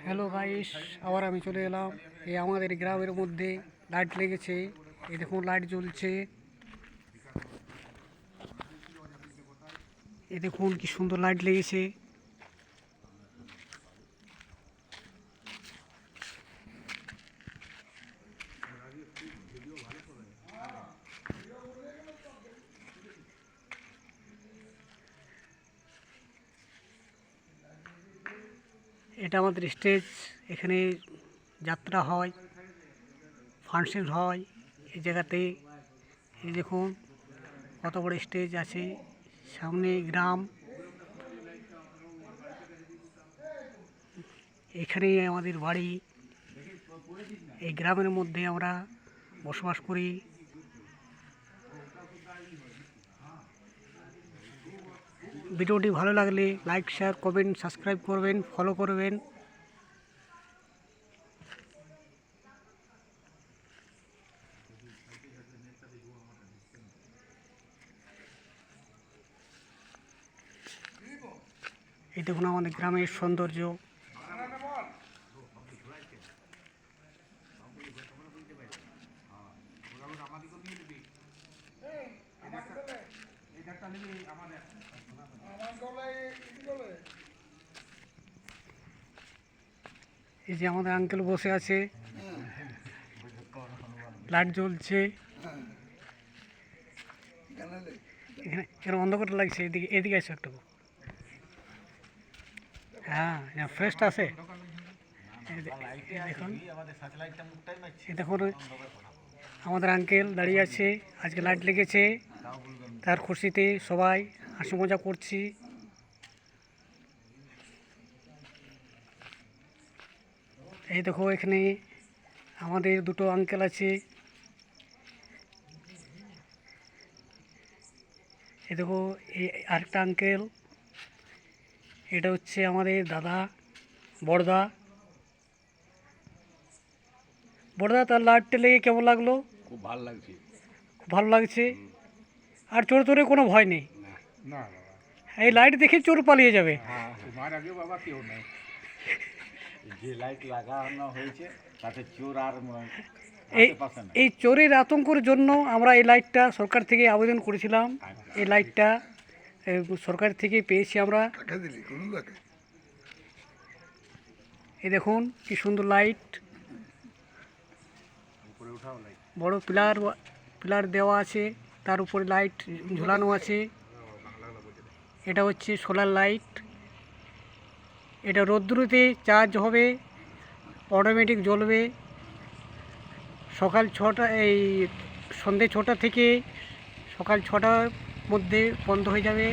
Hello guys, আবার আমি চলে এলাম। এই আমাদের গ্রামের মধ্যে লাইট লেগেছে। এই দেখুন লাইট জ্বলছে। এই দেখুন কি সুন্দর লাইট লেগেছে। এটা আমাদের স্টেজ। এখানে যাত্রা হয়, ফাংশন হয় এই জায়গাতে। এই দেখুন কত বড় স্টেজ আছে, সামনে গ্রাম। এখানেই আমাদের বাড়ি। এই গ্রামের মধ্যে আমরা বসবাস করি। ভিডিওটি ভালো লাগলে লাইক, শেয়ার, কমেন্ট, সাবস্ক্রাইব করবেন, ফলো করবেন। এই দেখুন আমাদের গ্রামের সৌন্দর্য। এই যে আমাদের আঙ্কেল বসে আছে, লাইট জ্বলছে। এখানে এখানে অন্ধকার লাগছে। এদিকে এদিকে আছে একটু। হ্যাঁ, ফ্রেশটা আছে। দেখুন, এই দেখুন আমাদের আঙ্কেল দাঁড়িয়ে আছে। আজকে লাইট লেগেছে, তার খুশিতে সবাই হাসি মজা করছি। এই দেখো এখানে আমাদের দুটো আঙ্কেল আছে। এই দেখো এই আরেকটা আঙ্কেল। এটা হচ্ছে আমাদের দাদা, বড়দা। বড়দা, তার লাইটটা লেগে কেমন লাগলো? খুব ভালো লাগছে। খুব ভালো লাগছে। আর চোর চোরের কোনো ভয় নেই। না না বাবা, এই লাইট দেখে চোর পালিয়ে যাবে। হ্যাঁ তোমার আগে বাবা কেউ নেই। যে লাইট লাগানো হয়েছে তাতে চোর আর এই আশেপাশে নেই। এই চোরের আতঙ্কের জন্য আমরা এই লাইটটা সরকার থেকে আবেদন করেছিলাম। এই লাইটটা সরকার থেকে পেয়েছি আমরা। এই দেখুন কি সুন্দর লাইট। উপরে উঠাও লাইট। বড় পিলার পিলার দেওয়া আছে, তার উপরে লাইট ঝুলানো আছে। এটা হচ্ছে সোলার লাইট। এটা রোদ্দুরেতে চার্জ হবে, অটোমেটিক জ্বলবে। সকাল 6টা, এই সন্ধ্যে 6টা থেকে সকাল 6টার মধ্যে বন্ধ হয়ে যাবে।